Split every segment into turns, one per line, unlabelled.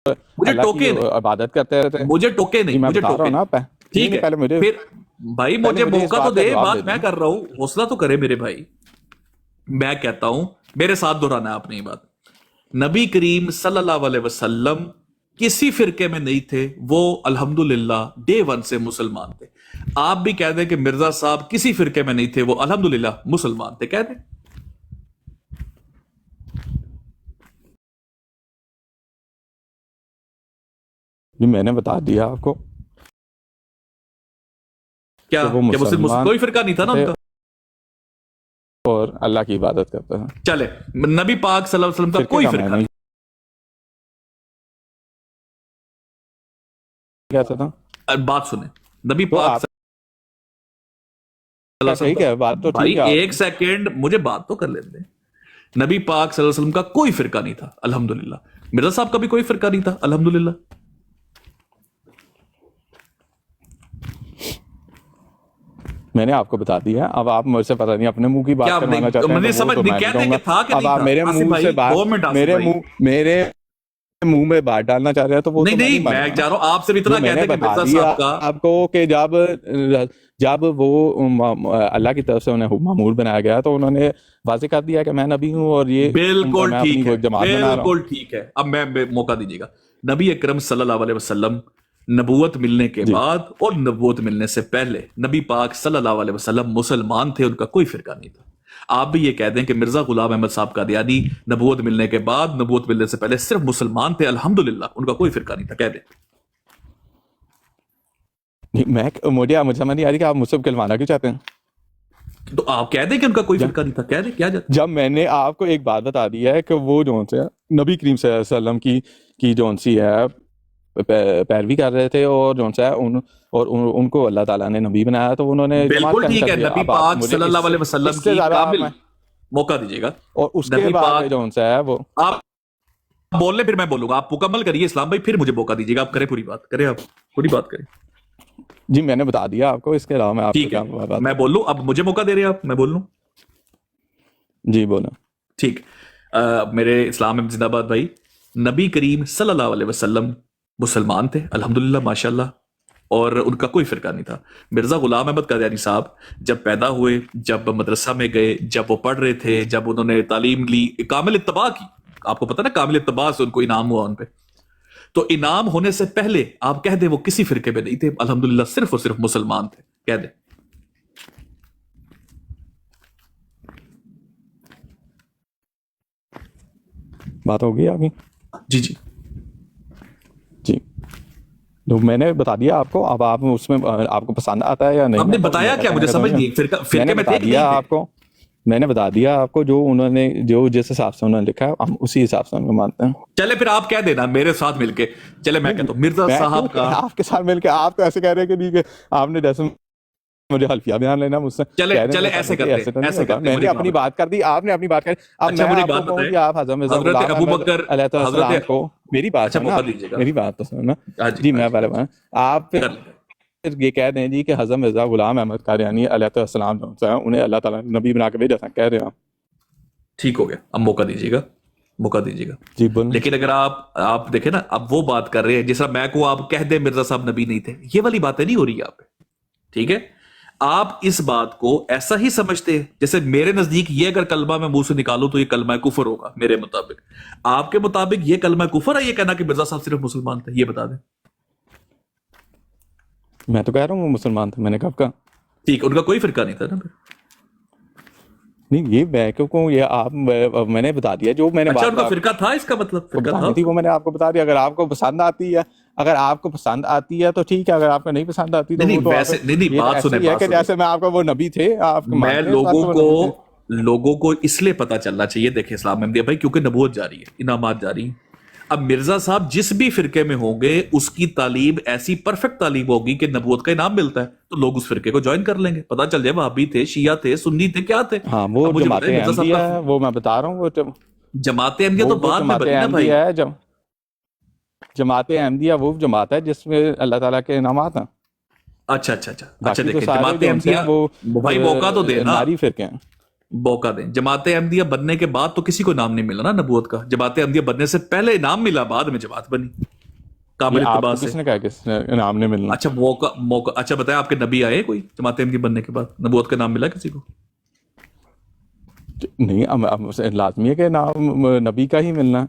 مجھے
اللہ
ٹوکے
کی
نہیں،
عبادت کرتے رہتے.
مجھے ٹوکے
جی
نہیں،
میں
مجھے
بتا رہا
ٹوکے
ہوں نا.
ٹھیک ہے.
پہلے مجھے
پھر بھائی مجھے
اس
موقع تو
بات کا
دے،
جواب
بات
دے
میں
دیں.
کر رہا ہوں، حوصلہ تو کرے میرے بھائی. میں کہتا ہوں، میرے ساتھ دہرانا ہے آپ نے یہ بات. نبی کریم صلی اللہ علیہ وسلم کسی فرقے میں نہیں تھے، وہ الحمدللہ ڈے ون سے مسلمان تھے. آپ بھی کہہ دیں کہ مرزا صاحب کسی فرقے میں نہیں تھے، وہ الحمدللہ مسلمان تھے، کہہ دیں.
جی میں نے بتا دیا آپ کو
کیا
کہ وہ مسلمان
کوئی فرقہ نہیں تھا نا ان
تھے
کا؟
اور اللہ کی عبادت کرتے ہیں.
چلے، نبی پاک صلی اللہ علیہ وسلم کا
فرقے
کوئی
کا میں
فرقہ
نہیں
نہیں.
کہتا تھا.
بات سنیں، نبی
تو
پاک
آپ
صلی اللہ علیہ
صحیح
وسلم
کہہ، بات تو
بھائی
ٹھیک ہے آپ
ایک
کی.
سیکنڈ مجھے بات تو کر لیتے ہیں. نبی پاک صلی اللہ علیہ وسلم کا کوئی فرقہ نہیں تھا الحمدللہ. مرزا صاحب کا بھی کوئی فرقہ نہیں تھا الحمدللہ.
میں نے آپ کو بتا دیا. اب آپ مجھ سے پتہ نہیں اپنے منہ کی بات
کیا
کروانا چاہتے ہیں
مجھے
تو وہ
سمجھ
تو
نہیں،
میں نہیں
کہتے
کہوں
کہ
گا.
تھا کہ
اب
نہیں
آپ
تھا.
میرے
آصف
منہ سے
بھائی،
بات
2 منٹ آصف بھائی.
میرے منہ میں بات ڈالنا چاہ رہے ہیں تو وہ
نہیں
تو میں
نہیں،
نہیں
میں
مانوں
چاہ
گا.
رہا ہوں آپ سے اتنا
جو میں
کہتے
نے
ہیں کہ
بتا
مرزا
دیا
صاحب کا.
آپ کو کہ جب وہ اللہ کی طرف سے انہیں معمول بنایا گیا تو انہوں نے واضح کر دیا کہ میں نبی ہوں اور یہ
بالکل
میں اپنی
ٹھیک
وہ
ہے،
ایک جماعت بنا رہا ہوں.
بالکل ٹھیک ہے. اب میں موقع دیجیے گا. نبی اکرم صلی اللہ علیہ وسلم نبوت ملنے کے
جی
بعد اور نبوت ملنے سے پہلے نبی پاک صلی اللہ علیہ وسلم مسلمان تھے، ان کا کوئی فرقہ نہیں تھا. آپ بھی یہ کہہ دیں کہ مرزا غلام احمد صاحب قادیانی نبوت ملنے کے بعد نبوت ملنے سے پہلے صرف مسلمان تھے الحمدللہ، ان کا کوئی فرقہ نہیں تھا، کہہ دیں.
مجھے سمجھ نہیں آ رہی کہ آپ مجھ سے کلوانا کیوں چاہتے ہیں.
تو آپ کہہ دیں کہ ان کا کوئی فرقہ نہیں تھا، کہہ دیں کیا جاتا.
جب میں نے آپ کو ایک بات بتا دی ہے کہ وہ جو سے نبی کریم صلی اللہ علیہ وسلم کی جو سی ہے پیروی کر رہے تھے اور جو ہے ان کو اللہ تعالیٰ نے نبی بنایا تو انہوں نے جماعت
بالکل
قائم
ٹھیک
کر
ہے.
دیا.
نبی
اب آپ
پاک
مجھے
صلی اللہ علیہ وسلم
اس سے
کی
زیادہ
کامل موقع دیجیے گا.
اور اس کے
نبی
بعد
پاک،
جو ہے وہ
آپ بول لیں پھر میں بولوں گا. آپ مکمل کریے اسلام بھائی، پھر مجھے موقع دیجیے گا. آپ کریں پوری بات، کریں آپ پوری بات کریں.
جی میں نے بتا دیا آپ کو، اس کے علاوہ میں آپ کو
ٹھیک ہے،
کیا بات
میں بول لوں. اب مجھے موقع دے رہے ہیں آپ، میں بول لوں.
جی بولا.
ٹھیک. میرے اسلام میں زندہ باد بھائی. نبی کریم صلی اللہ علیہ وسلم مسلمان تھے الحمدللہ ماشاءاللہ، اور ان کا کوئی فرقہ نہیں تھا. مرزا غلام احمد قادیانی صاحب جب پیدا ہوئے، جب مدرسہ میں گئے، جب وہ پڑھ رہے تھے، جب انہوں نے تعلیم لی، کامل اتباع کی. آپ کو پتا نا کامل اتباع سے ان کو انعام ہوا ان پہ. تو انعام ہونے سے پہلے آپ کہہ دیں وہ کسی فرقے میں نہیں تھے الحمدللہ، صرف اور صرف مسلمان تھے، کہہ دیں.
بات ہوگی آپ کی.
جی جی
جی تو میں نے بتا دیا آپ کو. اب آپ اس میں آپ کو پسند آتا ہے یا نہیں.
آپ نے بتایا کیا؟ مجھے سمجھ نہیں. فرقے میں تھے کہ نہیں تھے؟
میں نے بتا دیا آپ کو جو انہوں نے جو جس حساب سے انہوں نے لکھا ہے ہم اسی حساب سے ان کو مانتے ہیں.
چلے پھر آپ کہہ دینا میرے ساتھ مل کے. چلے میں کہتا ہوں مرزا صاحب کا.
آپ کے ساتھ مل کے آپ تو ایسے کہہ رہے ہیں کہ نہیں، کہ آپ نے جیسے مجھے حلفیہ بیان لینا مجھ سے.
چلے ایسے کرتے
میں نے اپنی بات کر دی، آپ نے اپنی بات کر دی. اب میں آپ کو کہوں کہ آپ حضرت مرزا غلام احمد علیہ السلام کو، میری بات سننا، میری بات تو سننا. جی میں پہلے آپ یہ کہہ دیں جی کہ حضرت مرزا غلام احمد قادیانی علیہ السلام انہیں اللہ تعالیٰ نے نبی بنا کے بھیجا تھا، کہہ رہے ہیں.
ٹھیک ہو گیا، اب موقع دیجیے گا، موقع دیجیے گا.
جی بول.
لیکن اگر آپ دیکھیں نا، اب وہ بات کر رہے ہیں جس طرح میں کو آپ کہہ دیں مرزا صاحب نبی نہیں تھے، یہ والی باتیں نہیں ہو رہی آپ پہ. ٹھیک ہے، آپ اس بات کو ایسا ہی سمجھتے ہیں جیسے میرے نزدیک یہ اگر کلمہ میں منہ سے نکالوں تو یہ کلمہ کفر ہوگا میرے مطابق. آپ کے مطابق یہ کلمہ کفر ہے یہ کہنا کہ مرزا صاحب صرف مسلمان تھے؟ یہ بتا دیں.
میں تو کہہ رہا ہوں وہ مسلمان تھے، میں نے کب کہا.
ٹھیک، ان کا کوئی فرقہ نہیں تھا نا.
نہیں یہ میں کیوں یہ آپ میں نے بتا دیا جو میں نے
اچھا ان کا فرقہ تھا، اس کا مطلب فرقہ تھا
تھی وہ میں نے آپ کو بتا دیا. اگر آپ کو پسند آتی ہے، اگر آپ کو پسند آتی ہے تو ٹھیک ہے، اگر آپ کو نہیں پسند آتی تو وہ تو
بات سنیں
کہ جیسے میں آپ کو وہ نبی تھے آپ کو
میں لوگوں کو اس لیے پتا چلنا چاہیے. دیکھیں اسلام میں بھائی کیونکہ نبوت جاری ہے، انعامات جاری ہیں. اب مرزا صاحب جس بھی فرقے میں ہوں گے اس کی تعلیم ایسی پرفیکٹ تعلیم ہوگی کہ نبوت کا انعام ملتا ہے، تو لوگ اس فرقے کو جوائن کر لیں گے. پتا چل جائے وہابی تھے، شیعہ تھے، سنی تھے، کیا تھے.
ہاں وہ جماعت احمدیہ ہے، وہ میں بتا رہا ہوں. وہ
جماعت احمدیہ تو بعد میں بنی نا بھائی.
جماعت احمدیہ وہ جماعت ہے جس میں اللہ تعالیٰ کے انعامات ہیں.
اچھا دیکھیں جماعت احمدیہ وہ بھائی موقع تو دے نا،
ناری فرقے ہیں،
موقع دیں. جماعت احمدیہ بننے کے بعد تو کسی کو نام نہیں ملا نا نبوت کا. جماعت احمدیہ بننے سے پہلے انعام ملا، بعد میں جماعت بنی. کامل اتباع سے.
کس نے کہا کس نے انعام نے ملنا؟
اچھا موقع اچھا بتائیں آپ کے نبی آئے کوئی جماعت احمدی بننے کے بعد؟ نبوت کا نام ملا کسی کو؟
نہیں، لازمی ہے کہ نام نبی کا ہی ملنا.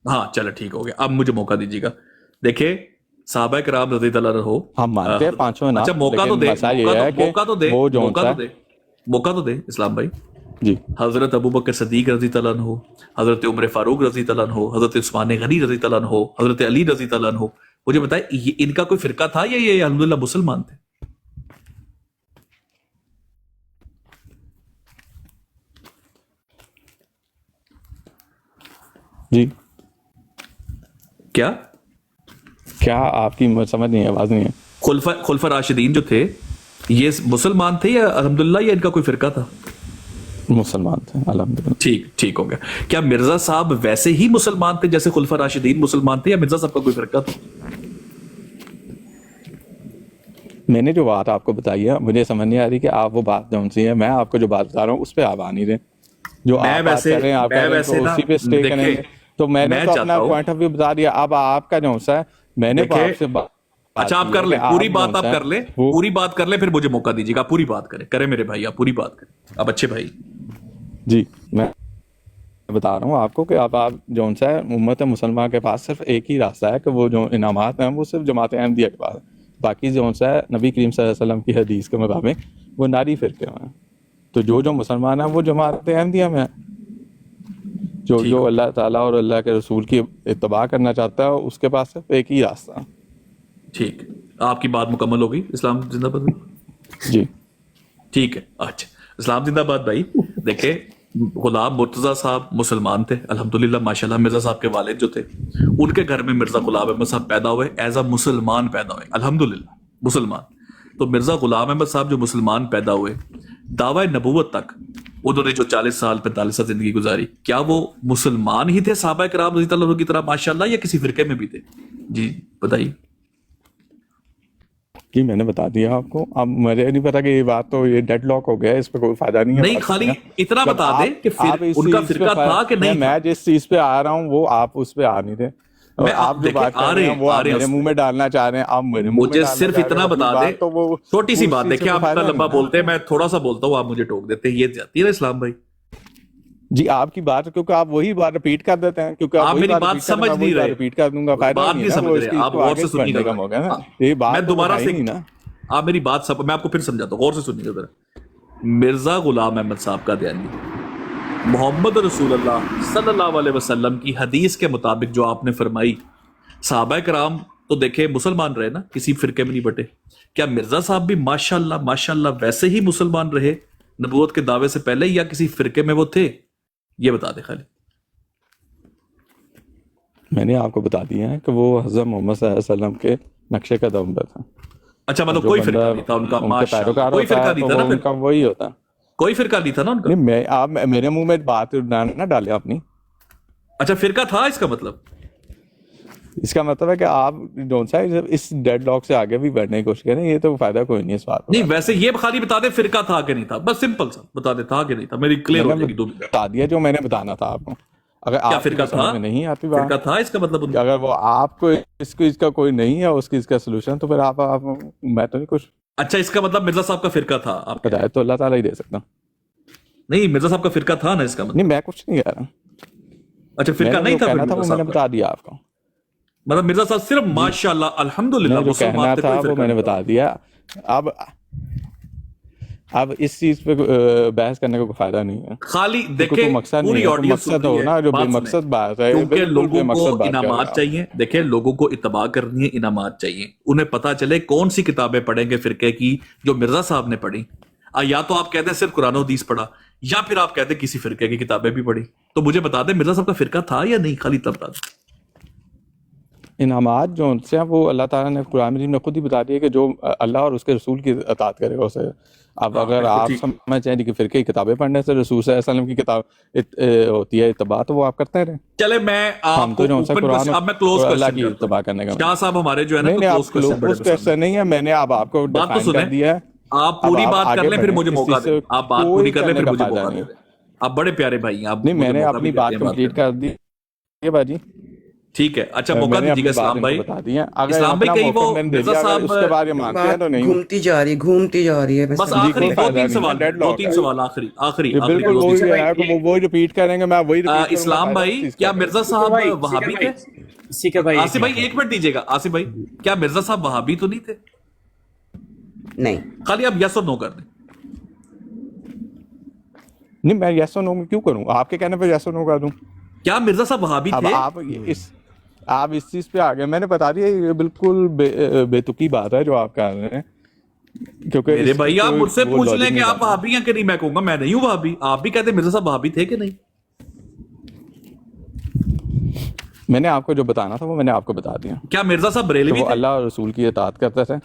ہاں چلو ٹھیک ہو گیا. اب مجھے موقع دیجیے گا. دیکھیں صحابہ کرام رضی اللہ عنہ ہو،
ہم مانتے ہیں پانچوں نام.
اچھا موقع تو دے، موقع تو دے اسلام بھائی.
جی
حضرت ابوبکر صدیق رضی اللہ عنہ، حضرت عمر فاروق رضی اللہ عنہ، حضرت عثمان غنی رضی اللہ عنہ، حضرت علی رضی اللہ عنہ. مجھے بتائیں ان کا کوئی فرقہ تھا یا یہ الحمدللہ مسلمان تھے؟
جی
کیا
آپ کی سمجھ نہیں ہے، آواز نہیں ہے.
خلفاء راشدین جو تھے یہ مسلمان تھے یا الحمدللہ یا ان کا کوئی فرقہ تھا؟
مسلمان تھے الحمدللہ.
ٹھیک ہو گیا. کیا مرزا صاحب ویسے ہی مسلمان تھے جیسے خلفاء راشدین مسلمان تھے، یا مرزا صاحب کا کوئی فرقہ تھا؟
میں نے جو بات آپ کو بتائی ہے مجھے سمجھ نہیں آ رہی کہ آپ وہ بات جون سی ہے. میں آپ کو جو بات بتا رہا ہوں اس پہ آپ آ نہیں رہے. جو آپ بات کر رہے ہیں آپ اسی پہ اسٹے کریں گے. تو میں نے تو اپنا پوائنٹ آف ویو بتا دیا. اب آپ کا جو سا ہے میں نے آپ سے
اچھا آپ کر لیں پوری بات، آپ کر لیں پوری بات کر لیں، پھر مجھے موقع دیجیے گا. پوری بات کریں میرے بھائی، آپ پوری بات کریں. آپ اچھے بھائی.
جی میں بتا رہا ہوں آپ کو کہ آپ جو سا ہے امت مسلمان کے پاس صرف ایک ہی راستہ ہے کہ وہ جو انعامات ہیں وہ صرف جماعت احمدیہ کے پاس ہے. باقی جو سا ہے نبی کریم صلی اللہ علیہ وسلم کی حدیث کے مطابق وہ ناری فرقے میں ہیں. تو جو مسلمان ہیں وہ جماعت احمدیہ میں ہیں. جو اللہ تعالیٰ اور اللہ کے رسول کی اتباع کرنا چاہتا ہے اس کے پاس صرف ایک ہی راستہ.
ٹھیک، آپ کی بات مکمل ہوگی. اسلام زندہ باد.
جی
ٹھیک ہے. اچھا اسلام زندہ باد بھائی. دیکھیں غلام مرتضیٰ صاحب مسلمان تھے الحمدللہ ماشاءاللہ. مرزا صاحب کے والد جو تھے ان کے گھر میں مرزا غلام احمد صاحب پیدا ہوئے، ایز اے مسلمان پیدا ہوئے الحمدللہ مسلمان. تو مرزا غلام احمد صاحب جو مسلمان پیدا ہوئے، دعوی نبوت تک انہوں نے جو 40 سال 45 سال زندگی گزاری، کیا وہ مسلمان ہی تھے صحابہ کرام رضی اللہ عنہ کی طرح ماشاءاللہ، یا کسی فرقے میں بھی تھے؟ جی بتائیے.
جی میں نے بتا دیا آپ کو. اب مجھے نہیں پتا کہ یہ بات تو یہ ڈیڈ لاک ہو گیا ہے، اس پہ کوئی فائدہ نہیں ہے.
نہیں خالی اتنا بتا دیں کہ ان کا فرقہ تھا کہ نہیں.
میں جس چیز پہ آ رہا ہوں وہ آپ اس پہ آ نہیں رہے. آپ جو بات کر رہے ہیں وہ آپ میرے منہ میں ڈالنا چاہ رہے ہیں. آپ
مجھے صرف اتنا بتا دیں، چھوٹی سی بات. دیکھیں آپ اتنا لمبا بولتے ہیں، میں تھوڑا سا بولتا ہوں آپ مجھے ٹوک دیتے ہیں. یہ جاتی ہے نا اسلام بھائی.
جی آپ کی بات کیونکہ آپ وہی بات ریپیٹ کر دیتے ہیں، کیونکہ
آپ میری بات سمجھ نہیں رہے.
ریپیٹ کر دوں گا
بات نہیں سمجھ رہے آپ، غور سے سنیے گا.
یہ بات
میں دوبارہ سے آپ میری بات میں آپ کو پھر سمجھاتا ہوں، غور سے سنیے گا ذرا. مرزا غلام احمد صاحب کا دھیان محمد رسول اللہ صلی اللہ علیہ وسلم کی حدیث کے مطابق جو آپ نے فرمائی، صحابہ کرام تو دیکھیں مسلمان رہے نا، کسی فرقے میں نہیں بٹے. کیا مرزا صاحب بھی ماشاءاللہ ویسے ہی مسلمان رہے نبوت کے دعوے سے پہلے، یا کسی فرقے میں وہ تھے؟ یہ بتا دیں خالی.
میں نے آپ کو بتا دیا ہے کہ وہ حضرت محمد صلی اللہ علیہ وسلم کے نقشے قدم پہ تھا.
اچھا مطلب کوئی فرقہ نہیں تھا ان کا، ماشاءاللہ کوئی فرقہ نہیں تھا نا،
ان کا وہی ہوتا،
کوئی فرقہ نہیں تھا نا ان کا.
نہیں آپ میرے منہ میں بات نہ ڈالیں اپنی.
اچھا فرقہ تھا اس کا مطلب؟
اس کا مطلب ہے کہ آپ اس ڈیڈ لاک سے آگے بھی بڑھنے کی کوشش کریں، یہ تو فائدہ کوئی نہیں اس بات.
نہیں ویسے یہ خالی بتا دیں فرقہ تھا کہ نہیں تھا، بس سمپل سا بتا دیں تھا کہ نہیں تھا، میری کلیئر ہو جائے گی.
بتا دیا جو میں نے بتانا تھا آپ کو. اگر آپ
فرقہ تھا
نہیں آتی
فرقہ تھا اس کا مطلب،
اگر وہ آپ کو اس کا کوئی نہیں ہے اس کا سولوشن، تو پھر آپ میں تو نہیں کچھ.
اچھا اس کا مطلب مرزا صاحب کا فرقہ تھا. آپ
ہدایت تو اللہ تعالیٰ ہی دے سکتا.
نہیں مرزا صاحب کا فرقہ تھا نا اس کا مطلب.
نہیں میں کچھ نہیں کہہ رہا.
اچھا فرقہ نہیں تھا،
میں نے بتا دیا آپ کو.
مطلب مرزا صاحب صرف ماشاءاللہ الحمدللہ مسلمان تھے،
وہ میں نے بتا دیا. اب اس چیز پہ بحث کرنے کا کوئی فائدہ نہیں ہے.
خالی دیکھیں پوری آڈینس
ہو نا جو بے مقصد بات ہے،
کیونکہ لوگوں کو انعامات چاہیے. دیکھیں لوگوں کو اتباع کرنی ہے، انعامات چاہیے. انہیں پتا چلے کون سی کتابیں پڑھیں گے فرقے کی جو مرزا صاحب نے پڑھی. یا تو آپ کہتے ہیں صرف قرآن و حدیث پڑھا، یا پھر آپ کہتے ہیں کسی فرقے کی کتابیں بھی پڑھی. تو مجھے بتا دیں مرزا صاحب کا فرقہ تھا یا نہیں، خالی تب بتا دیں.
انعامات جو ان سے ہیں وہ اللہ تعالیٰ نے قرآن مجید میں خود ہی بتا دیا کہ جو اللہ اور اس کے رسول کی اطاعت کرے گا اسے. اب اگر آپ سمجھ جائیں کہ فرقے کی کتابیں پڑھنے سے رسول صلی اللہ علیہ وسلم کی کتاب ہوتی ہے اتباع، تو وہ آپ کرتے رہیں.
چلے میں آپ کو اب میں کلوز
اللہ کی اتباع کرنے کا
شاہ صاحب ہمارے جو ہے نا
کلوز کوسچن نہیں ہے. میں نے اب آپ کو
بات تو سنیں،
دیا ہے.
آپ پوری بات کر لیں پھر مجھے موقع دیں. آپ بات پوری کر لیں پھر مجھے موقع دیں. آپ بڑے پیارے بھائی ہیں.
نہیں میں نے اپنی بات کمپلیٹ کر دی باجی.
ٹھیک ہے اچھا موقع دیجیے گا اسلام بھائی.
بتا دیا
اسلام بھائی کہیں وہ مرزا صاحب
اس کے بعد یہ مانتے ہیں تو نہیں
گھومتی جا رہی ہے
بس آخری 2-3 سوال 2-3 سوال آخری
بالکل وہی ہے کہ وہ وہی ریپیٹ کریں گے میں وہی ریپیٹ
اسلام بھائی کیا مرزا صاحب وہابی تھے؟ آصف بھائی 1 منٹ دیجیے گا. آصف بھائی کیا مرزا صاحب وہابی تو نہیں تھے؟
نہیں
خالی آپ یس اور نو کر دیں.
نہیں میں یس اور نو کیوں کروں آپ کے کہنے پہ یس اور نو کر دوں.
کیا مرزا صاحب وہابی تھے؟
آپ اس چیز پہ آ گئے میں نے بتا دیا یہ بالکل بے تکی بات ہے جو آپ کہہ رہے ہیں کیونکہ
میرے بھائی آپ مجھ سے پوچھ لیں کہ آپ وہابی ہیں کہ نہیں. میں کہوں گا میں نہیں ہوں وہابی. آپ بھی کہتے ہیں مرزا صاحب وہابی تھے کہ نہیں.
میں نے آپ کو جو بتانا تھا وہ میں نے آپ کو بتا دیا.
کیا مرزا صاحب بریلوی تھے؟
اللہ اور رسول کی اطاعت کرتے تھے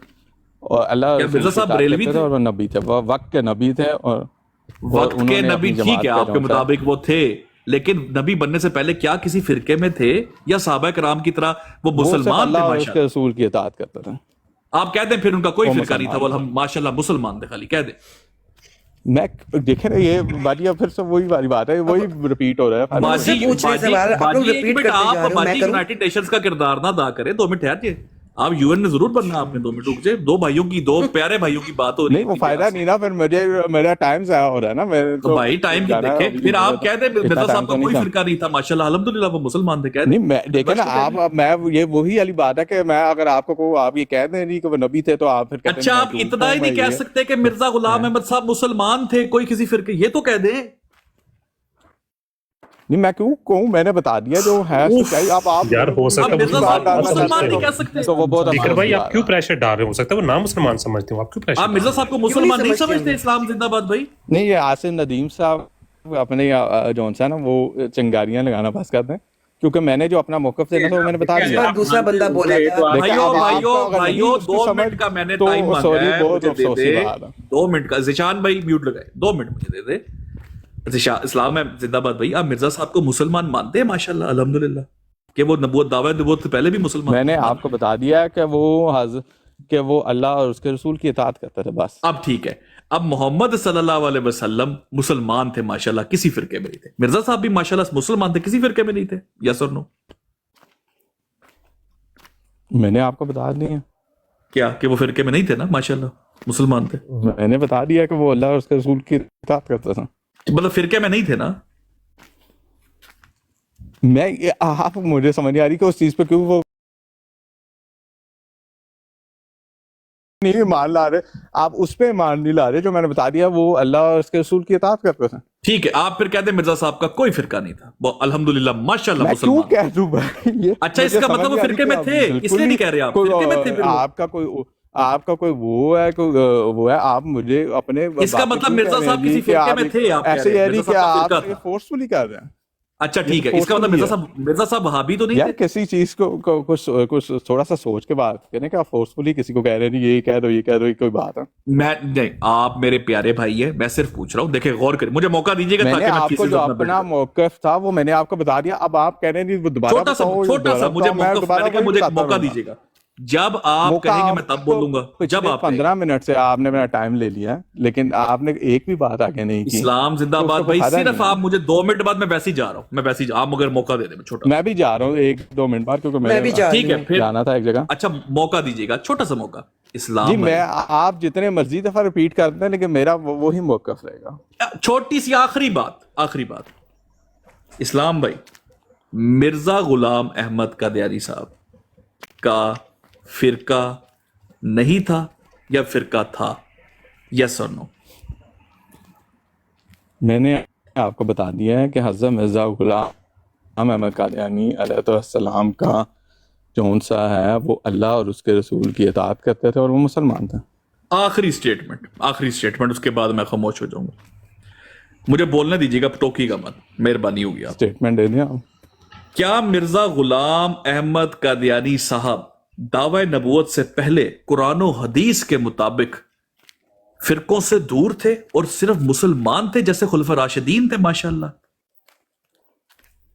اور اللہ
مرزا صاحب بریلوی تھے
اور وہ نبی تھے وہ وقت کے نبی تھے اور
وقت کے نبی ٹھیک ہے آپ کے مطابق وہ تھے لیکن نبی بننے سے پہلے کیا کسی فرقے میں تھے یا صحابہ کرام کی طرح وہ مسلمان تھے؟
اللہ اور اس کے رسول کی اطاعت کرتے تھے.
آپ کہہ دیں پھر ان کا کوئی فرقہ نہیں تھا وہ ماشاءاللہ مسلمان تھے. خالی کہہ دیں
میں دیکھیں نا یہ باجی پھر سے وہی والی بات ہے وہی ریپیٹ ہو رہا ہے.
باجی یونائیٹڈ نیشنز کا کردار نہ ادا کرے. 2 منٹ ٹھہر جائے. آپ یو این میں ضرور بننا آپ نے. 2 منٹ رک جائے. 2 بھائیوں کی 2 پیارے بھائیوں کی بات ہو رہی ہے.
نہیں وہ فائدہ نہیں نا پھر میرا ٹائم ضائع ہو رہا ہے نا.
تو بھائی ٹائم کی دیکھیں پھر آپ کہہ دیں مرزا صاحب کا کوئی فرقہ نہیں تھا ماشاءاللہ الحمدللہ وہ مسلمان تھے. کہہ دیں
نہیں دیکھیں نا آپ میں یہ وہی والی بات ہے کہ میں اگر آپ کو آپ یہ کہہ دیں کہ وہ نبی تھے تو آپ پھر
اچھا آپ اتنا ہی نہیں کہہ سکتے کہ مرزا غلام احمد صاحب مسلمان تھے کوئی کسی فرقے. یہ تو کہہ دیں.
نہیں میں کیوں کہوں میں نے بتا دیا جو ہے آپ
یار ہو سکتا ہے
مسلمان نہیں کہہ سکتے.
تو وہ بہت
دیکر بھائی آپ کیوں پریشر ڈال رہے ہو سکتا ہے وہ نام مسلمان سمجھتے ہو آپ کیوں پریشر
آپ مرزا صاحب کو مسلمان نہیں سمجھتے؟ اسلام زندہ باد بھائی.
نہیں یہ آصف ندیم صاحب اپنے جون سا نا وہ چنگاریاں لگانا پاس کرتے ہیں کیونکہ میں نے جو اپنا موقف دینا تھا وہ میں نے بتا دیا.
دوسرا بندہ بولے
بھائیو 2 منٹ کا میں نے ٹائم مانگا ہے مجھے دے دے. 2 منٹ کا ذیشان بھائی میوٹ لگائے 2 منٹ مجھے دے دے. اسلام ہے زندہ باد بھائی. آپ مرزا صاحب کو مسلمان مانتے ہیں ماشاءاللہ الحمدللہ کہ وہ نبوت دعویٰ نبوت سے پہلے بھی مسلمان؟
میں نے آپ کو بتا دیا ہے کہ وہ اللہ اور اس کے رسول کی اطاعت کرتے تھے بس.
اب ٹھیک ہے. اب محمد صلی اللہ علیہ وسلم مسلمان تھے ماشاءاللہ کسی فرقے میں نہیں تھے. مرزا صاحب بھی ماشاءاللہ مسلمان تھے کسی فرقے میں نہیں تھے. یس اور نو؟
میں نے آپ کو بتا دیا
کیا کہ وہ فرقے میں نہیں تھے نا ماشاءاللہ مسلمان تھے.
میں نے بتا دیا کہ وہ اللہ اور اس کے رسول کی اطاعت کرتے تھے.
مطلب فرقے میں نہیں تھے نا.
میں آپ مجھے سمجھ نہیں آ رہی کہ اس چیز پہ کیوں وہ نہیں مان لا رہے. آپ اس پہ مان نہیں لا رہے جو میں نے بتا دیا وہ اللہ اور اس کے رسول کی اطاعت کرتے تھے.
ٹھیک ہے آپ پھر کہتے ہیں مرزا صاحب کا کوئی فرقہ نہیں تھا وہ الحمدللہ ماشاءاللہ
میں کیوں کہہ دوں بھائی.
اچھا اس کا مطلب وہ فرقے میں تھے اس لیے نہیں کہہ رہے آپ فرقے میں تھے.
آپ کا کوئی وہ ہے آپ مجھے اپنے
اس کا مطلب مرزا صاحب کسی فرقے میں تھے. آپ
ایسے یہ نہیں کہ آپ فورسفلی کر رہے ہیں.
اچھا ٹھیک ہے اس کا مطلب مرزا صاحب وہابی تو نہیں
یار کسی چیز کو کچھ تھوڑا سا سوچ کے بات کریں کہ آپ فورسفلی کسی کو کہہ رہے ہیں یہ کہہ دو یہ کہہ دو یہ کوئی بات ہے.
میں نہیں آپ میرے پیارے بھائی ہیں میں صرف پوچھ رہا ہوں. دیکھیں غور کریں مجھے موقع دیجیے گا.
میں نے آپ کو جو اپنا موقف تھا وہ میں نے آپ کو بتا دیا. اب آپ کہہ رہے ہیں وہ دوبارہ
چھوٹا سا مجھے موقع دیجیے گا. جب آپ کہیں گے میں تب بولوں گا. جب آپ
15 منٹ سے آپ نے میرا ٹائم لے لیا لیکن آپ نے ایک بھی بات آگے نہیں کی.
اسلام زندہ باد بھائی. صرف آپ مجھے 2 منٹ بعد میں ویسے ہی جا رہا ہوں. میں ویسے آپ مگر موقع دے دیں. چھوٹا
میں بھی جا رہا ہوں 1-2 منٹ بعد کیونکہ میں
ٹھیک ہے پھر
جانا تھا ایک جگہ.
اچھا موقع دیجیے گا چھوٹا سا موقع. اسلام
جی میں آپ جتنے مرضی دفعہ ریپیٹ کرتے ہیں لیکن میرا وہی موقف رہے گا.
چھوٹی سی آخری بات. اسلام بھائی مرزا غلام احمد قادیانی صاحب کا فرقہ نہیں تھا یا فرقہ تھا؟ یس اور نو؟
میں نے آپ کو بتا دیا ہے کہ حضرت مرزا غلام احمد قادیانی علیہ السلام کا جون سا ہے وہ اللہ اور اس کے رسول کی اطاعت کرتے تھے اور وہ مسلمان تھے.
آخری اسٹیٹمنٹ اس کے بعد میں خاموش ہو جاؤں گا. مجھے بولنے دیجیے گا ٹوکی کا مت. مہربانی ہوگی آپ
اسٹیٹمنٹ دے دیا.
کیا مرزا غلام احمد قادیانی صاحب دعوی نبوت سے پہلے قرآن و حدیث کے مطابق فرقوں سے دور تھے اور صرف مسلمان تھے جیسے خلفاء راشدین تھے ماشاءاللہ؟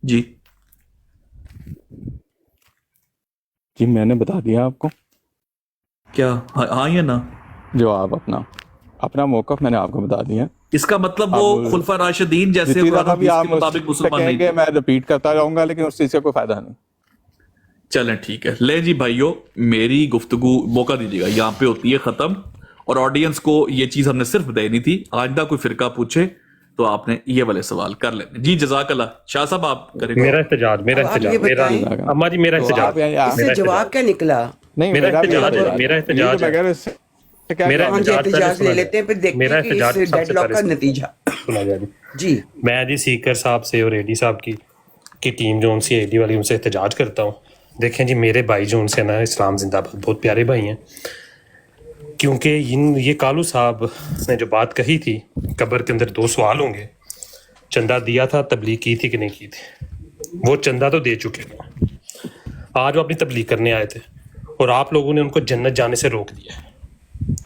جی
میں نے بتا دیا آپ کو.
کیا ہاں یا نا؟
جو آپ اپنا موقف میں نے آپ کو بتا دیا.
اس کا مطلب وہ خلفاء راشدین جیسے قرآن و حدیث کے مطابق مسلمان نہیں تھے.
میں ریپیٹ کرتا رہوں گا لیکن اس چیز سے کوئی فائدہ نہیں.
چلیں ٹھیک ہے. لے جی بھائیو, میری گفتگو موقع دیجیے گا, یہاں پہ ہوتی ہے ختم, اور آڈینس کو یہ چیز ہم نے صرف دینی تھی. آئندہ کوئی فرقہ پوچھے تو آپ نے یہ والے سوال کر لینے. جی جزاک اللہ. شاہ صاحب آپ کریں.
میرا احتجاج اما جی, میرا احتجاج,
اس سے جواب کیا نکلا؟
نہیں
میرا احتجاج
احتجاج لے لیتے ہیں, پھر دیکھتے ہیں کہ اس ڈیڈ لاک کا نتیجہ. جی
میں جی سیکر صاحب سے اور ایڈی صاحب کی ٹیم جو ان سے ایڈی والی ان سے احتجاج کرتا ہوں. دیکھیں جی, میرے بھائی جو ان سے نا, اسلام زندہ باد, بہت پیارے بھائی ہیں. کیونکہ یہ کالو صاحب نے جو بات کہی تھی, قبر کے اندر 2 سوال ہوں گے, چندہ دیا تھا, تبلیغ کی تھی کہ نہیں کی تھی. وہ چندہ تو دے چکے ہیں, آج وہ اپنی تبلیغ کرنے آئے تھے اور آپ لوگوں نے ان کو جنت جانے سے روک دیا.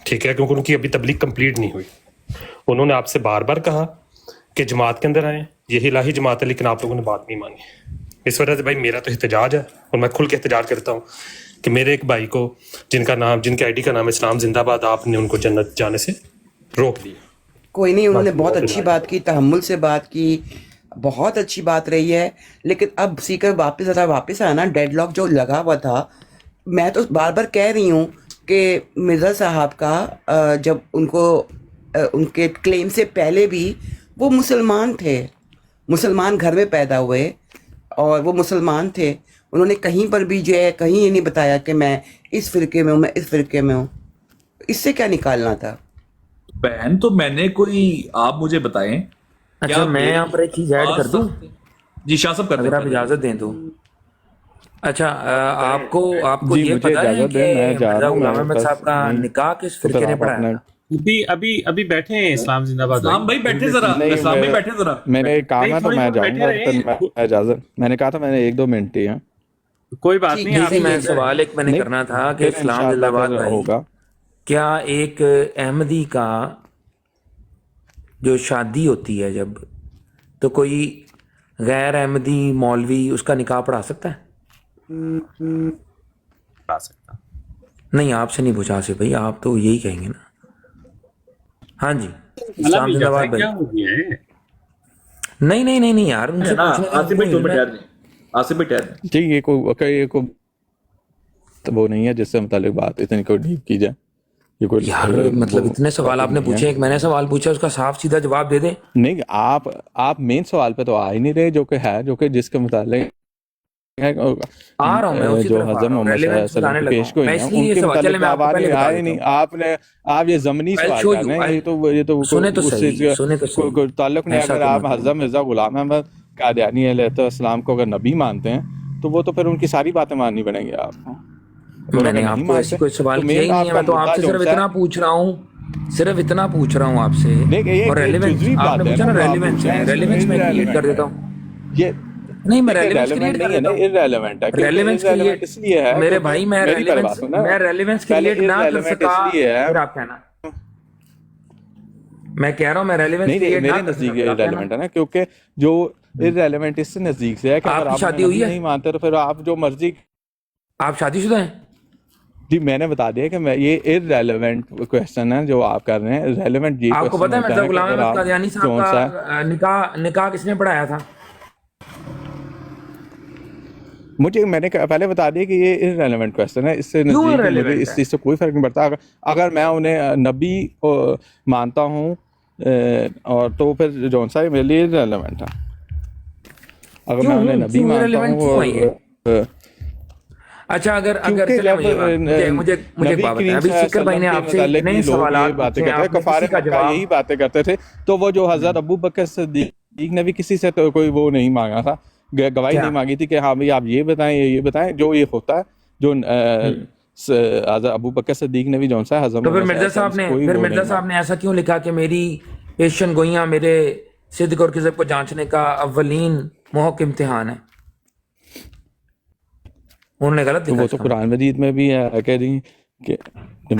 ٹھیک ہے, کیونکہ ان کی ابھی تبلیغ کمپلیٹ نہیں ہوئی. انہوں نے آپ سے بار بار کہا کہ جماعت کے اندر آئیں, یہی الہی جماعت ہے, لیکن آپ لوگوں نے بات نہیں مانی. اس وجہ سے بھائی میرا تو احتجاج ہے, اور میں کھل کے احتجاج کرتا ہوں کہ میرے ایک بھائی کو جن کے آئی ڈی کا نام ہے اسلام زندہ باد, آپ نے ان کو جنت جانے سے روک دیا.
کوئی نہیں, انہوں نے بہت اچھی بات کی, تحمل سے بات کی, بہت اچھی بات رہی ہے. لیکن اب سیکر واپس آیا نا, ڈیڈ لاک جو لگا ہوا تھا. میں تو بار بار کہہ رہی ہوں کہ مرزا صاحب کا جب ان کے کلیم سے پہلے بھی وہ مسلمان تھے, مسلمان گھر میں پیدا ہوئے اور وہ مسلمان تھے. انہوں نے کہیں پر بھی جو ہے کہیں یہ نہیں بتایا کہ میں اس فرقے میں ہوں, میں اس فرقے میں ہوں. اس سے کیا نکالنا تھا؟
بہن تو میں نے کوئی, آپ مجھے بتائیں.
اچھا میں یہاں پر ایک چیز ایڈ کر دوں.
جی شاہ صاحب,
اگر آپ اجازت دیں تو. اچھا آپ کو یہ پتا ہے کہ مرزا غلام احمد صاحب کا نکاح کس فرقے نے پڑھایا تھا؟
ابھی بیٹھے ہیں اسلام زندہ باد.
اسلام بھائی بیٹھے ذرا, اسلام بھائی بیٹھے ذرا.
میں نے کہا تھا میں جاؤں گا, اجازت میں نے کہا تھا, میں نے 1-2 منٹ ہی ہیں.
کوئی بات نہیں.
میں سوال ایک میں نے کرنا تھا کہ اسلام زندہ باد ہوگا, کیا ایک احمدی کا جو شادی ہوتی ہے جب, تو کوئی غیر احمدی مولوی اس کا نکاح پڑھا سکتا ہے؟ نہیں, آپ سے نہیں پوچھا سے بھائی, آپ تو یہی کہیں گے نا. ہاں جی اسلام زندہ باد بھائی. نہیں یار, ان سے
آصف بھائی
جی یہ کوئی وہ نہیں ہے جس سے متعلق بات اتنی کوئی ڈیپ کی جائے. یہ کوئی
یار مطلب اتنے سوال آپ نے پوچھے, ایک میں نے سوال پوچھا اس کا صاف سیدھا جواب دے دیں.
نہیں, آپ مین سوال پہ تو آ ہی نہیں رہے, جو کہ ہے, جو کہ جس کے متعلق
آ رہا ہوں میں اسی
جو
طرف
حضرت محمد صلی اللہ علیہ وسلم کی پیش گوئی ہیں ان کے متعلق آپ آنے آئے نہیں. آپ یہ ضمنی سوال کر رہے ہیں, یہ تو
سنے تو صحیح
کوئی تعلق نہیں. اگر آپ حضرت مرزا غلام احمد قادیانی علیہ السلام کو اگر نبی مانتے ہیں تو وہ تو پھر ان کی ساری باتیں ماننی پڑیں گی آپ کو.
میں نے آپ کو ایسی کوئی سوال کیا ہی نہیں ہے, میں تو آپ سے صرف اتنا پوچھ رہا ہوں, آپ سے. اور ریلیونس آپ نے پوچھا نا, ریلیونس میں کریٹ کر دیتا ہوں.
یہ
نہیں, میں ریلیونس کریٹ کر دیتا ہوں.
irrelevant ہے,
ریلیونس کریٹ
اس لیے ہے
میرے بھائی, میں ریلیونس کریٹ نہ کر سکا, پھر آپ کہنا. میں کہہ رہا ہوں میں ریلیونس کریٹ نہ کر سکا.
میرے نزدیک irrelevant ہے نا, کیونکہ جو irrelevant اس سے نزدیک سے ہے کہ اگر آپ نہیں مانتے تو پھر آپ جو مرضی.
آپ شادی شدہ ہیں؟
جی میں نے بتا دیا کہ یہ irrelevant کویسچن ہے جو آپ کر رہے ہیں. ریلیونٹ جی
آپ کو پتا ہے مرزا غلام احمد قادیانی صاحب کا نکاح کس نے پڑھایا تھا؟
مجھے, میں نے پہلے بتا دیا کہ یہ irrelevant کویسچن ہے, اس سے نزدیک اس چیز سے کوئی فرق نہیں پڑتا. اگر میں انہیں نبی مانتا ہوں اور تو پھر جون سا میرے لیے irrelevant ہے. اگر میں انہیں نبی مانتا ہوں.
اچھا اگر مجھے بات بتائیں, ابھی سکر بھائی نے آپ سے اتنے سوالات
باتیں کرتے ہیں, کفار مکہ یہی باتیں کرتے تھے, تو وہ جو حضرت ابو بکر صدیق نے بھی کسی سے تو کوئی وہ نہیں مانگا تھا, گواہی نہیں مانگی تھی کہ ہاں بھائی آپ یہ بتائیں جو یہ ہوتا ہے, جو حضرت ابو بکر صدیق نے بھی جون سا حضرت.
تو پھر مرزا صاحب نے ایسا کیوں لکھا کہ میری پیشن گوئیاں میرے صدق اور کذب کو جانچنے کا اولین موقع امتحان ہے؟ انہوں نے غلط لکھا.
وہ تو قرآن مجید میں بھی ہے کہ کہ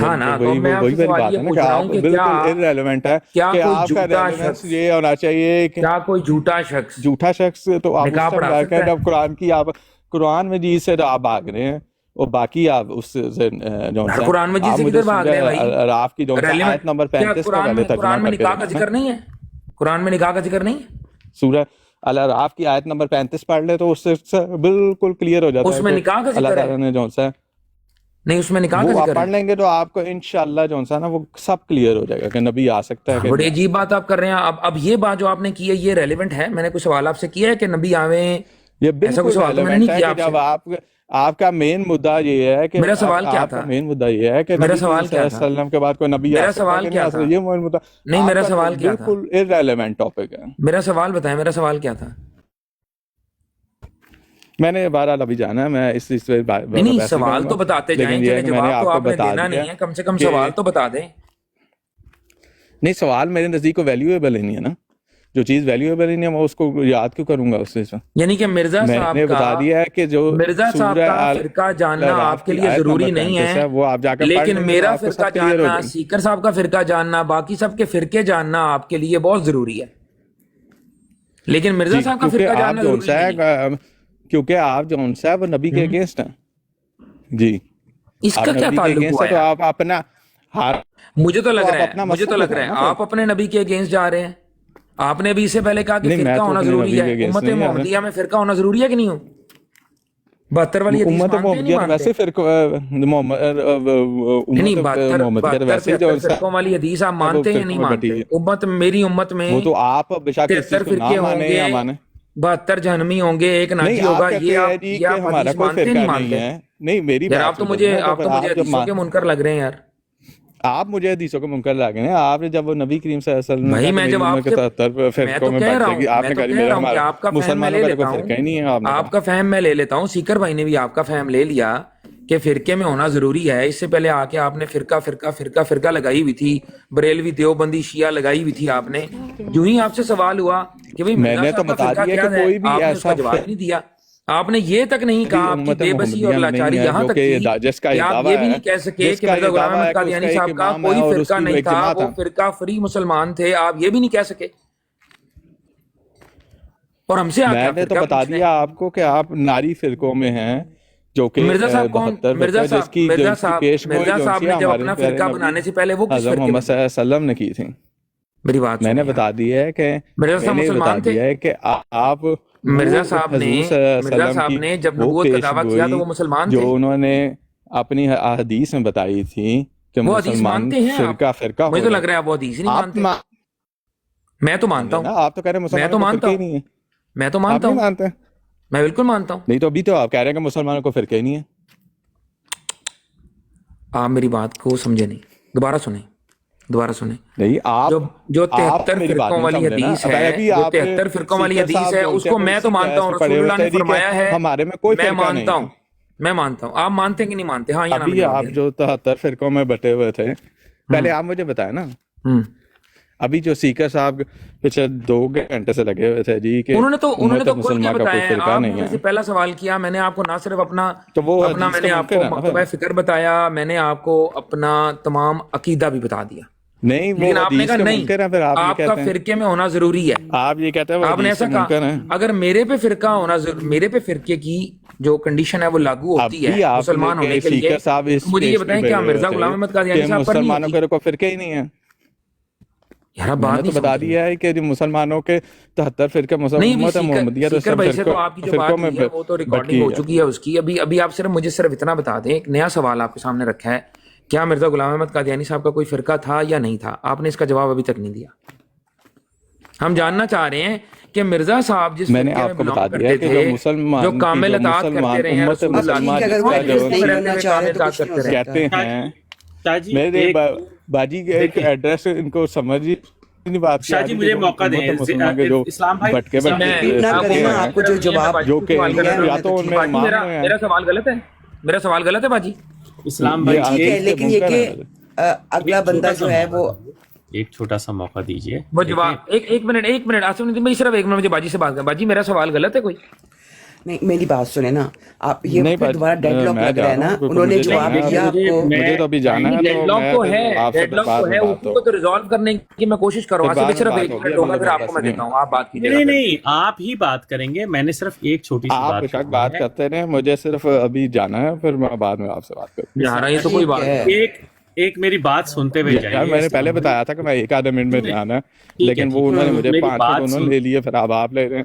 ہاں نا, تو میں آپ سے سوال یہ پوچھ رہا ہوں کہ کیا کوئی جھوٹا شخص,
یہ ہونا چاہیے کہ
کیا کوئی جھوٹا شخص
تو آپ
نکاح پڑھا سکتا ہے؟
جب قرآن مجید سے آپ بھاگ رہے ہیں اور باقی آپ اس سے
قرآن مجید سے کدھر بھاگ رہے ہیں بھائی؟
آپ کی آیت نمبر 35 کا پہلے
قرآن میں نکاح کا ذکر نہیں ہے؟ قرآن میں نکاح کا ذکر نہیں ہے؟
سورہ الاعراف کی آیت نمبر 35 پڑھ لے تو اس سے بالکل کلیئر ہو جاتا ہے
اس میں نکاح کا
اللہ
ذکر
تعالیٰ نے جو سا
نہیں، اس میں نکاح کا
وہ آپ
ذکر
پڑھ لیں گے تو آپ کو انشاءاللہ جو سا نا وہ سب کلیئر ہو جائے گا کہ نبی آ سکتا ہے.
بڑی عجیب بات آپ کر رہے ہیں. اب یہ بات جو آپ نے کی ہے یہ ریلیونٹ ہے؟ میں نے کوئی سوال آپ سے کیا ہے کہ نبی آویں؟
یہ
ایسا کوئی
بالکل
سوال تو میں نے نہیں کیا آپ سے.
جب آپ کا مین مدعا یہ ہے کہ
میرا سوال کیا تھا؟
مین مدعا یہ ہے کہ
میرا
نبی
سوال
صلی اللہ علیہ وسلم کے بعد کوئی نبی
میرا سوال کیا تھا؟
یہ مین مدعا
نہیں، میرا سوال کیا تھا؟
بالکل irrelevant ٹاپک ہے.
میرا سوال بتائیں، میرا سوال کیا تھا؟
میں نے بہرحال ابھی جانا ہے، میں اس پہ
نہیں، سوال تو بتاتے جائیں. جواب تو آپ نے دینا نہیں ہے، کم سے کم سوال تو بتا دیں.
نہیں، سوال میرے نزدیک کو ویلیویبل ہی نہیں ہے نا. جو چیز ویلیویبل ہی نہیں ہے میں اس کو یاد کیوں کروں گا اس سے.
یعنی کہ مرزا صاحب
نے بتا دیا ہے کہ جو
مرزا صاحب کا فرقہ جاننا آپ کے لیے ضروری نہیں ہے،
وہ آپ جا کر
لیکن میرا فرقہ جاننا، سیکر صاحب کا فرقہ جاننا، باقی سب کے فرقے جاننا آپ کے لیے بہت ضروری ہے. لیکن مرزا صاحب کا فرقہ جاننا ضروری نہیں ہے
کیونکہ آپ جو ان صاحب وہ نبی کے اگینسٹ ہیں. جی،
اس کا کیا تعلق ہوا
تو آپ اپنا
مجھے تو لگ رہا ہے آپ اپنے نبی کے اگینسٹ جا رہے ہیں. آپ نے بھی اس سے پہلے کہا کہ فرقہ ہونا ضروری ہے. امت محمدیہ میں فرقہ ہونا ضروری ہے کہ نہیں ہو؟ 72 والی حدیث مانتے نہیں مانتے؟
ویسے
نہیں، 72 فرقوں والی حدیث آپ مانتے ہیں نہیں مانتے؟ امت، میری امت میں
وہ تو آپ
73 فرقے ہوں گے، 72 جہنمی ہوں گے، ایک ناجی ہوگا. یہ آپ
ہمارا
حدیث
کوئی
مانتے
فرقہ
نہیں
نہیں
مانتے؟
ہے. نہیں، میری
یار آپ تو مجھے حدیثوں کے منکر لگ رہے ہیں یار.
آپ مجھے حدیثوں کو منکر لگے ہیں. آپ نے جب وہ نبی کریم صلی اللہ علیہ وسلم
بھائی میں جب آپ کا فہم میں لے لیتا ہوں، آپ کا فہم میں لے لیتا ہوں. سیکر بھائی نے بھی آپ کا فہم لے لیا کہ فرقے میں ہونا ضروری ہے. اس سے پہلے آ کے آپ نے فرقہ لگائی ہوئی تھی، بریلوی دیوبندی شیعہ لگائی ہوئی تھی. آپ نے جو ہی آپ سے سوال ہوا کہ بھائی
میں نے تو بتا دیا کہ کوئی بھی ایسا
جواب نہیں دیا. آپ نے یہ تک نہیں کہا آپ کی بے بسی اور لاچاری یہاں تک تھی کہ آپ یہ بھی نہیں کہہ سکے کہ مرزا غلام احمد قادیانی صاحب کا کوئی فرقہ نہیں تھا، وہ فرقہ فری مسلمان تھے. آپ یہ بھی نہیں کہہ سکے. اور ہم سے
میں نے تو بتا دیا آپ کو کہ آپ ناری فرقوں میں ہیں جو کہ
مرزا صاحب کون؟ مرزا صاحب نے جب اپنا فرقہ بنانے سے پہلے وہ کس فرقے
محمد صلی اللہ علیہ وسلم نے کی تھی.
میری بات
میں نے بتا دیا ہے کہ
مرزا صاحب مسلمان تھے.
کہ آپ
مرزا صاحب نے جب نبوت کا دعویٰ کیا تو وہ مسلمان تھے.
جو انہوں نے اپنی حدیث میں بتائی تھی کہ
وہ حدیث مانتے ہیں.
فرقہ
مجھے تو لگ رہا ہے آپ وہ حدیث نہیں مانتے. میں تو مانتا ہوں.
آپ تو کہہ رہے ہیں
میں تو مانتا ہوں. میں تو مانتا ہوں. میں بالکل مانتا ہوں.
نہیں تو ابھی تو آپ کہہ رہے ہیں کہ مسلمانوں کو فرقہ ہی نہیں ہے.
آپ میری بات کو سمجھے نہیں. دوبارہ سنیں.
نہیں، آپ
جو 73 فرقوں والی حدیث ہے، جو 73 فرقوں والی حدیث ہے، اس کو میں تو مانتا ہوں. رسول اللہ نے فرمایا ہے،
ہمارے میں کوئی
میں مانتا ہوں. آپ مانتے ہیں کہ نہیں مانتے؟ ہاں یا نا؟
ابھی آپ جو 73 فرقوں میں بٹے ہوئے تھے، پہلے آپ مجھے بتائیں نا. ابھی جو سیکر صاحب پچھلے 2 گھنٹے سے لگے ہوئے تھے جی کہ
انہوں نے تو
مسلمان کا کوئی فرقہ نہیں ہے.
پہلا سوال کیا میں نے آپ کو، نہ صرف اپنا میں نے آپ کو مکتبہ فکر بتایا، میں نے آپ کو اپنا تمام عقیدہ بھی بتا دیا.
نہیں،
لیکن آپ نے کہا نہیں، آپ کا فرقے میں ہونا ضروری ہے.
آپ یہ کہتے ہیں،
آپ نے ایسا کہا اگر میرے پہ فرقہ ہونا، میرے پہ فرقے کی جو کنڈیشن ہے وہ لاگو ہوتی ہے مسلمان ہونے کے لیے. مجھے یہ بتائیں کیا مرزا غلام احمد قادیانی صاحب پر
مسلمانوں کا کوئی فرقہ ہی نہیں ہے؟
یار بات
تو بتا دیا ہے کہ مسلمانوں کے 73 فرقے محمدیہ
تو آپ کی جو بات ہوئی ہے وہ تو ریکارڈنگ ہو چکی ہے اس کی. ابھی آپ صرف اتنا بتا دیں. ایک نیا سوال آپ کے سامنے رکھا ہے، کیا مرزا غلام احمد قادیانی صاحب کا کوئی فرقہ تھا یا نہیں تھا؟ آپ نے اس کا جواب ابھی تک نہیں دیا. ہم جاننا چاہ رہے ہیں کہ مرزا صاحب جس
میں نے آپ کو بتا دیا کہ جو مسلمان
جو کامل اطاعت کرتے رہے ہیں، رسول اللہ
کہتے ہیں. میرے باجی کے ایک ایڈریس ان کو سمجھ بات
شاہ جی مجھے موقع دیں. اسلام بھائی
بٹکے
آپ کو جو جواب
جو کہ یا تو ان میں
میرا سوال غلط ہے باجی.
اسلام بھائی
لیکن یہ کہ اگلا بندہ جو ہے وہ
ایک چھوٹا سا موقع دیجیے.
وہ جواب ایک منٹ آصف ندیم بھائی، صرف ایک منٹ مجھے باجی سے بات کریں. باجی میرا سوال غلط ہے کوئی؟
نہیں، میری بات سنیں نا آپ. یہ دوبارہ ڈیڈ لاک لگ رہا ہے نا. انہوں نے جواب دیا آپ کو.
مجھے تو ابھی جانا ہے.
ڈیڈ لاک تو ہے، اس کو تو ریزالو کرنے کی میں کوشش کروں. صرف ایک منٹ ہوگا پھر آپ کو میں دیتا ہوں، آپ بات کیجیے.
نہیں آپ ہی بات کریں گے. میں نے صرف ایک چھوٹی سی
بات کرتے رہے. مجھے صرف ابھی جانا ہے، پھر میں بعد میں آپ سے بات کروں.
یار یہ تو کوئی بات ہے.
ایک میری بات سنتے ہوئے جائیے.
میں نے پہلے بتایا تھا کہ میں 1 آدھا منٹ میں جانا ہے، لیکن وہ انہوں نے مجھے 5 منٹ انہوں نے لے لیے، پھر آپ لے رہے ہیں.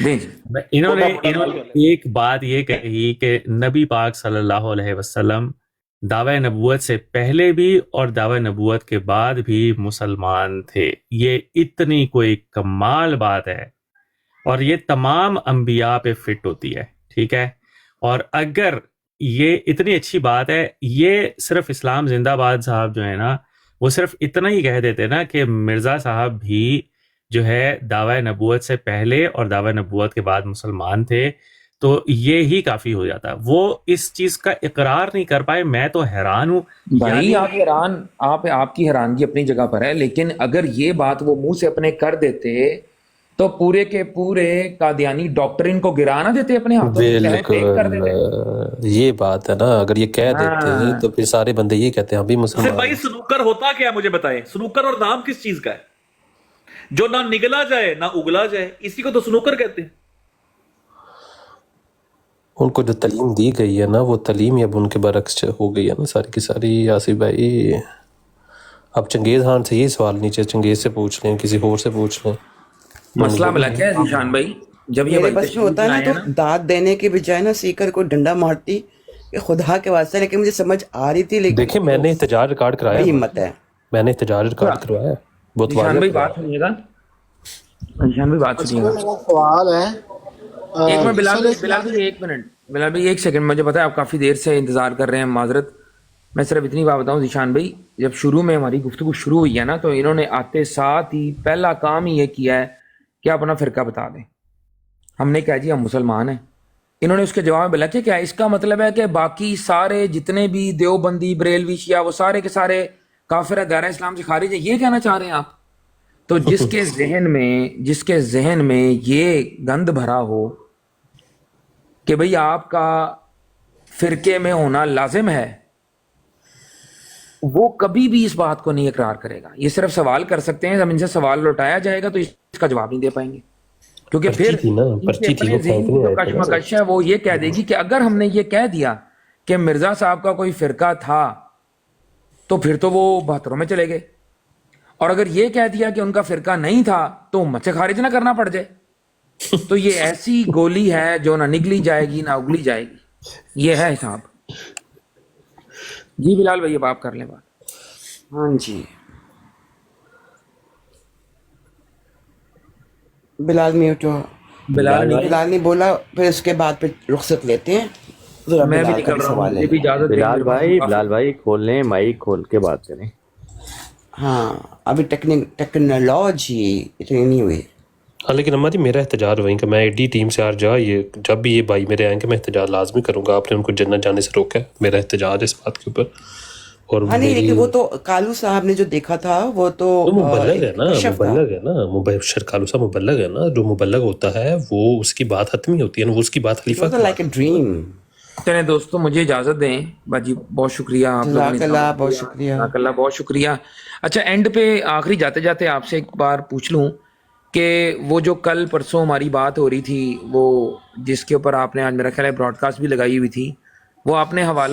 انہوں نے ایک بات یہ کہی کہ نبی پاک صلی اللہ علیہ وسلم دعوی نبوت سے پہلے بھی اور دعوی نبوت کے بعد بھی مسلمان تھے. یہ اتنی کوئی کمال بات ہے اور یہ تمام انبیاء پہ فٹ ہوتی ہے. ٹھیک ہے, اور اگر یہ اتنی اچھی بات ہے, یہ صرف اسلام زندہ باد صاحب جو ہے نا وہ صرف اتنا ہی کہہ دیتے نا کہ مرزا صاحب بھی جو ہے دعوی نبوت سے پہلے اور دعوی نبوت کے بعد مسلمان تھے, تو یہ ہی کافی ہو جاتا. وہ اس چیز کا اقرار نہیں کر پائے. میں تو حیران ہوں
بھائی. آپ کی حیرانگی اپنی جگہ پر ہے, لیکن اگر یہ بات وہ منہ سے اپنے کر دیتے تو پورے کے پورے قادیانی ڈاکٹرین کو گرا نہ دیتے اپنے ہاتھوں
بالکل یہ بات ہے نا. اگر یہ کہہ دیتے تو پھر سارے بندے یہ کہتے ہیں ابھی مسلمان.
بھائی سنوکر ہوتا کیا مجھے بتائیں؟ سنوکر اور نام کس چیز کا ہے جو نہ نگلا جائے نہ اگلا جائے؟ اسی کو تو سنوکر کہتے ہیں.
ان کو جو تعلیم دی گئی ہے نا وہ تعلیم اب ان کے برعکس ہو گئی ہے نا ساری کی ساری. آصف بھائی اب چنگیز خان سے یہ سوال نیچے چنگیز سے پوچھ لیں, کسی اور سے پوچھ لیں.
مسئلہ ملا کیا ہے ذیشان بھائی؟ جب یہ
بس میں ہوتا ہے نا تو داد دینے کے بجائے نا سیکر کو ڈنڈا مارتی کہ خدا کے واسطے, لیکن مجھے سمجھ آ رہی تھی. لیکن
دیکھیں میں نے احتجاج ریکارڈ کرایا,
ہمت ہے,
میں نے احتجاج ریکارڈ کروایا. بہت
ذیشان بھائی بات سنیے گا, ذیشان بھائی بات سنیے گا.
سوال ہے
ایک منٹ بلال بھائی, ایک منٹ بلال بھائی, ایک سیکنڈ. مجھے پتا ہے آپ کافی دیر سے انتظار کر رہے ہیں, معذرت. میں صرف اتنی بات بتاؤں ذیشان بھائی, جب شروع میں ہماری گفتگو شروع ہوئی ہے نا تو انہوں نے آتے ساتھ ہی پہلا کام ہی یہ کیا ہے کہ اپنا فرقہ بتا دیں. ہم نے کہا جی ہم مسلمان ہیں. انہوں نے اس کے جواب میں بولا کہ کیا اس کا مطلب ہے کہ باقی سارے جتنے بھی دیوبندی بریلوی شیعہ وہ سارے کے سارے کافر ہے, دائرہ اسلام سے خارج ہے, یہ کہنا چاہ رہے ہیں آپ؟ تو جس کے ذہن میں یہ گند بھرا ہو کہ بھئی آپ کا فرقے میں ہونا لازم ہے, وہ کبھی بھی اس بات کو نہیں اقرار کرے گا. یہ صرف سوال کر سکتے ہیں, جب ان سے سوال لوٹایا جائے گا تو اس کا جواب نہیں دے پائیں گے, کیونکہ پھر اپنے ذہن کی جو کشمکش ہے وہ یہ کہہ دے گی کہ اگر ہم نے یہ کہہ دیا کہ مرزا صاحب کا کوئی فرقہ تھا تو پھر تو وہ 72 میں چلے گئے, اور اگر یہ کہہ دیا کہ ان کا فرقہ نہیں تھا تو امت سے خارج نہ کرنا پڑ جائے. تو یہ ایسی گولی ہے جو نہ نگلی جائے گی نہ اگلی جائے گی. یہ ہے حساب. جی بلال بھائی اب آپ کر لیں بات.
ہاں جی بلال میوٹ ہو. بلال نہیں بولا, پھر اس کے بعد پھر رخصت لیتے ہیں.
میں بھی نکل رہا ہوں, یہ بھی اجازت دیں.
بلال بھائی کھول لیں مائک, کھول کے بات کریں.
ہاں ابھی ٹیکنالوجی اتنی نہیں ہوئی.
ہاں لیکن ہماری میرا احتجاج وہیں کہ میں ایڈی ٹیم سے یہ جب بھی یہ بھائی میرے آئیں گے میں احتجاج لازمی کروں گا. آپ نے ان کو جنت جانے سے روکا ہے, میرا احتجاج ہے اس بات کے اوپر. اور
ہاں نہیں, لیکن وہ تو کالو صاحب نے جو دیکھا تھا وہ تو
مبلغ ہے نا, کالو صاحب مبلغ ہے نا. جو مبلغ ہوتا ہے وہ اس کی بات حتمی ہوتی ہے نا, وہ اس کی بات خلیفہ
لائک اے ڈریم.
چلیں دوستوں مجھے اجازت دیں. باجی بہت شکریہ, آپ
بہت شکریہ,
اللہ بہت شکریہ. اچھا اینڈ پہ آخری جاتے جاتے آپ سے ایک بار پوچھ لوں کہ وہ جو کل پرسوں ہماری بات ہو رہی تھی, وہ جس کے اوپر آپ نے آج میرا خیال ہے براڈ کاسٹ بھی لگائی ہوئی تھی, وہ آپ نے حوالہ